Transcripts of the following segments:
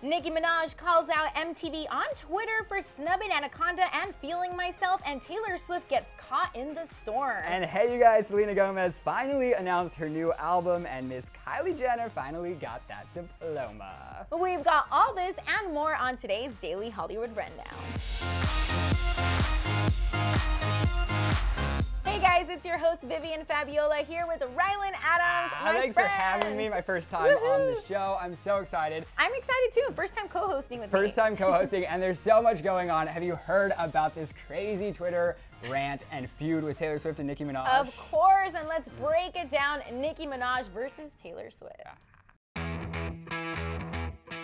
Nicki Minaj calls out MTV on Twitter for snubbing Anaconda and Feeling Myself, and Taylor Swift gets caught in the storm. And hey you guys, Selena Gomez finally announced her new album, and Miss Kylie Jenner finally got that diploma. We've got all this and more on today's Daily Hollywood Rundown. Hey guys, it's your host Vivian Fabiola here with Rylan Adams, my Thanks friend. for having me, my first time on the show. I'm so excited. I'm excited too, first time co-hosting with me. First time co-hosting, and there's so much going on. Have you heard about this crazy Twitter rant and feud with Taylor Swift and Nicki Minaj? Of course, and let's break it down. Nicki Minaj versus Taylor Swift.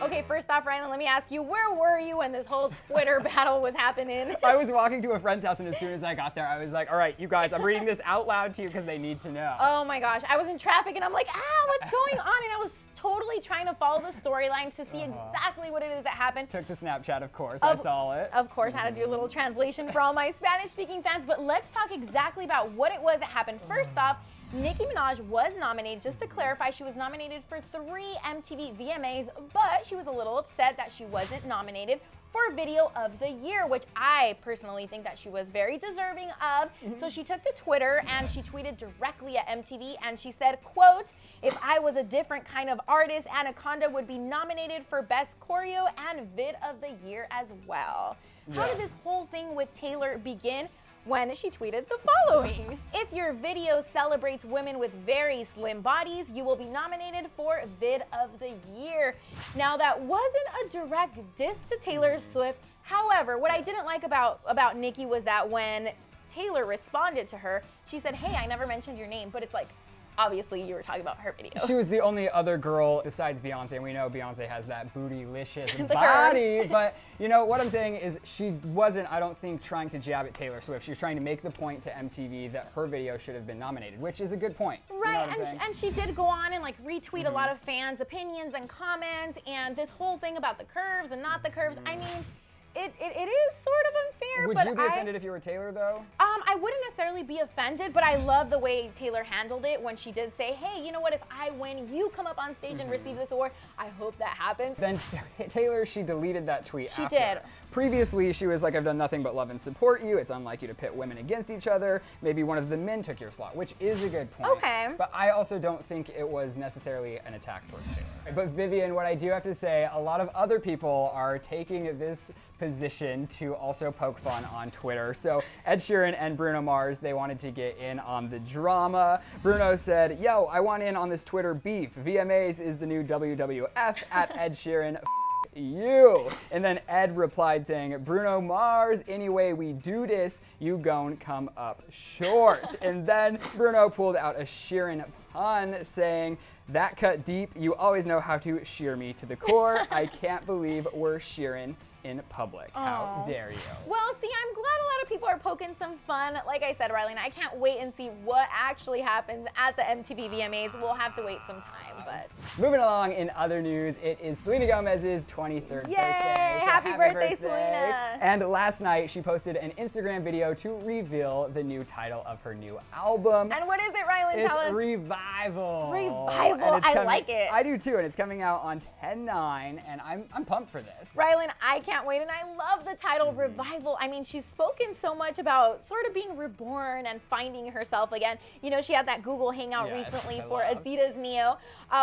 Okay, first off, Rylan, let me ask you, where were you when this whole Twitter battle was happening? I was walking to a friend's house, and as soon as I got there, I was like, all right, you guys, I'm reading this out loud to you because they need to know. Oh my gosh, I was in traffic and I'm like, what's going on? And I was totally trying to follow the storyline to see exactly what it is that happened. Took to Snapchat, of course, I saw it. Of course, had to do a little translation for all my Spanish-speaking fans, but let's talk exactly about what it was that happened. First off, Nicki Minaj was nominated. Just to clarify, she was nominated for 3 MTV VMAs, but she was a little upset that she wasn't nominated for Video of the Year, which I personally think that she was very deserving of. So she took to Twitter and she tweeted directly at MTV and she said, quote, "If I was a different kind of artist, Anaconda would be nominated for Best Choreo and Vid of the Year as well." How did this whole thing with Taylor begin? When she tweeted the following: "If your video celebrates women with very slim bodies, you will be nominated for Vid of the Year." Now that wasn't a direct diss to Taylor Swift. However, what I didn't like about Nicki was that when Taylor responded to her, she said, "Hey, I never mentioned your name," but it's like, obviously you were talking about her video. She was the only other girl besides Beyonce, and we know Beyonce has that bootylicious body, but you know, what I'm saying is she wasn't, I don't think, trying to jab at Taylor Swift. She was trying to make the point to MTV that her video should have been nominated, which is a good point. Right, you know and she did go on and like retweet a lot of fans' opinions and comments, and this whole thing about the curves and not the curves, I mean, it is sort of unfair. Would you be offended if you were Taylor, though? I wouldn't necessarily be offended, but I love the way Taylor handled it when she did say, "Hey, you know what, if I win, you come up on stage and receive this award." I hope that happens. Then Taylor, she deleted that tweet She after. did. Previously, she was like, "I've done nothing but love and support you. It's unlike you to pit women against each other. Maybe one of the men took your slot," which is a good point. Okay. But I also don't think it was necessarily an attack towards Taylor. But Vivian, what I do have to say, a lot of other people are taking this position to also poke fun on Twitter. So Ed Sheeran and Bruno Mars, they wanted to get in on the drama. Bruno said, "Yo, I want in on this Twitter beef. VMAs is the new WWF at Ed Sheeran. You." And then Ed replied saying, "Bruno Mars, anyway we do this, you gon' come up short." And then Bruno pulled out a Sheeran pun saying, "That cut deep, you always know how to shear me to the core. I can't believe we're shearing in public. How dare you?" Well, see, I'm glad a lot of people are poking some fun. Like I said, Rylan, I can't wait and see what actually happens at the MTV VMAs. We'll have to wait some time, but... Moving along in other news, it is Selena Gomez's 23rd Yay! birthday. So Happy birthday, Selena! And last night, she posted an Instagram video to reveal the new title of her new album. And what is it, Rylan? Tell us. It's Revival. Revival. I like it. I do too, and it's coming out on 10/9, and I'm pumped for this. Rylan, I can't wait, and I love the title Revival. I mean, she's spoken so much about sort of being reborn and finding herself again. You know, she had that Google Hangout recently for Adidas Neo,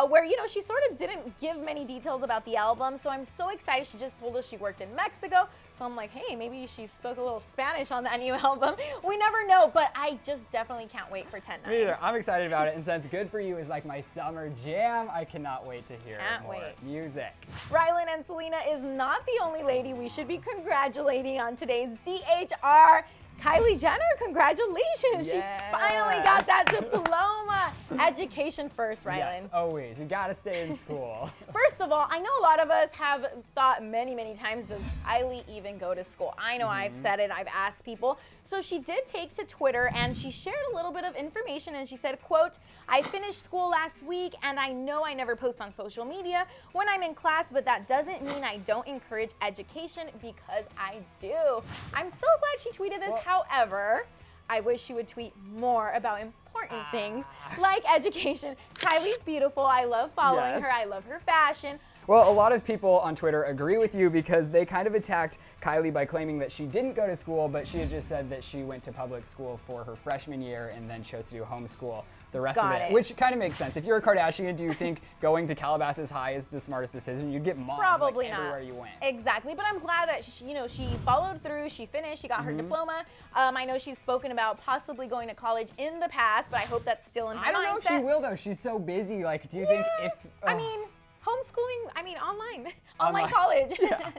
where, you know, she sort of didn't give many details about the album, so I'm so excited. She just told us she worked in Mexico, so I'm like, hey, maybe she spoke a little Spanish on that new album. We never know, but I just definitely can't wait for 10/9. Me either. I'm excited about it, and since Good For You is like my summer jam, I cannot wait to hear more music. Rylan, and Selena is not the only lady we should be congratulating on today's DHR. Kylie Jenner, congratulations. She finally got that diploma. Education first, Rylan. Yes, always. You gotta stay in school. First of all, I know a lot of us have thought many, many times, does Kylie even go to school? I know I've said it, I've asked people. So she did take to Twitter and she shared a little bit of information, and she said, quote, "I finished school last week and I know I never post on social media when I'm in class, but that doesn't mean I don't encourage education, because I do." I'm so glad she tweeted this. However, I wish she would tweet more about important things like education. Kylie's beautiful. I love following her. I love her fashion. Well, a lot of people on Twitter agree with you because they kind of attacked Kylie by claiming that she didn't go to school, but she had just said that she went to public school for her freshman year and then chose to do homeschool the rest of it, which kind of makes sense. If you're a Kardashian, do you think going to Calabasas High is the smartest decision? You'd get mobbed Probably like, not. everywhere you went. Exactly, but I'm glad that she followed through, she finished, she got her diploma. I know she's spoken about possibly going to college in the past, but I hope that's still in her mindset. I don't know if she will though. She's so busy. Like, do you think if? I mean, homeschooling. I mean, online college. Yeah.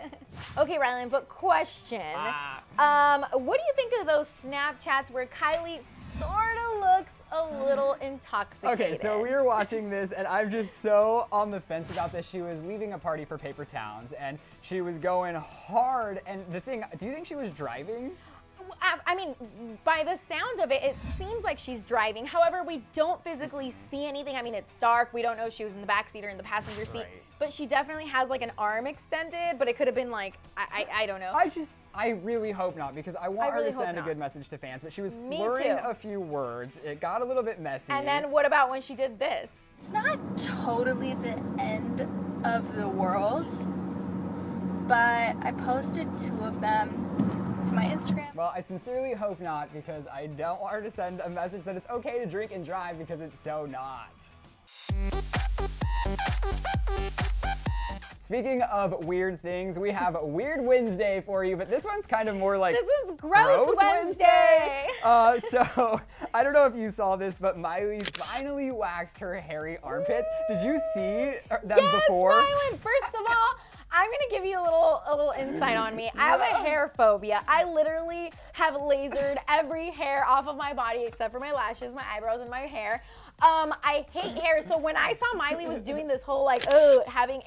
Okay, Rylan, but question. What do you think of those Snapchats where Kylie sort of looks a little intoxicated? Okay, so we were watching this, and I'm just so on the fence about this. She was leaving a party for Paper Towns, and she was going hard. And the thing, do you think she was driving? I mean, by the sound of it, it seems like she's driving. However, we don't physically see anything. I mean, it's dark. We don't know if she was in the back seat or in the passenger seat. Right. But she definitely has like an arm extended, but it could have been like, I don't know. I really hope not, because I want her to send a good message to fans, but she was slurring a few words. It got a little bit messy. And then what about when she did this? It's not totally the end of the world, but I posted 2 of them to my Instagram. Well, I sincerely hope not, because I don't want her to send a message that it's okay to drink and drive, because it's so not. Speaking of weird things, we have Weird Wednesday for you, but this one's kind of more like this is Gross Wednesday. So I don't know if you saw this, but Miley finally waxed her hairy armpits. Did you see them before? Yes, first of all, I'm gonna give you a little insight on me. I have a hair phobia. I literally have lasered every hair off of my body except for my lashes, my eyebrows, and my hair. I hate hair, so when I saw Miley was doing this whole like, oh, having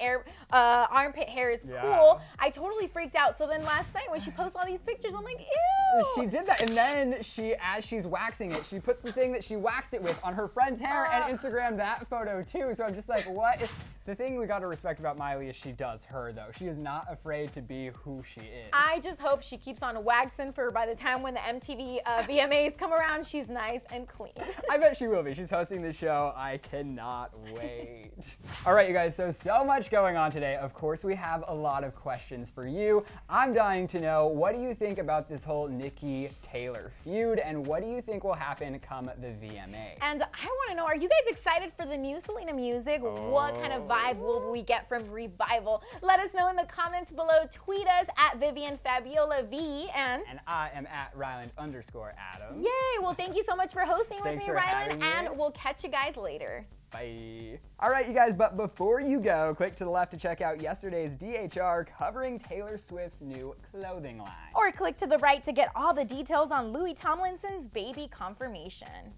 armpit hair is cool, I totally freaked out. So then last night when she posted all these pictures, I'm like, ew. She did that, and then as she's waxing it, she puts the thing that she waxed it with on her friend's hair and Instagrammed that photo too. So I'm just like, what? The thing we gotta respect about Miley is she does her though. She is not afraid to be who she is. I just hope she keeps on waxing for by the time when the MTV VMAs come around, she's nice and clean. I bet she will be. She's hosting the show. I cannot wait. All right, you guys, so much going on today. Of course, we have a lot of questions for you. I'm dying to know, what do you think about this whole Nicki Taylor feud, and what do you think will happen come the VMAs? And I want to know, are you guys excited for the new Selena music? What kind of vibe will we get from Revival? Let us know in the comments below. Tweet us at VivianFabiolaV and I am at Ryland_Adams. Yay! Well, thank you so much for hosting with me, Ryland, and we'll catch you guys later. Bye. All right, you guys, but before you go, click to the left to check out yesterday's DHR covering Taylor Swift's new clothing line. Or click to the right to get all the details on Louis Tomlinson's baby confirmation.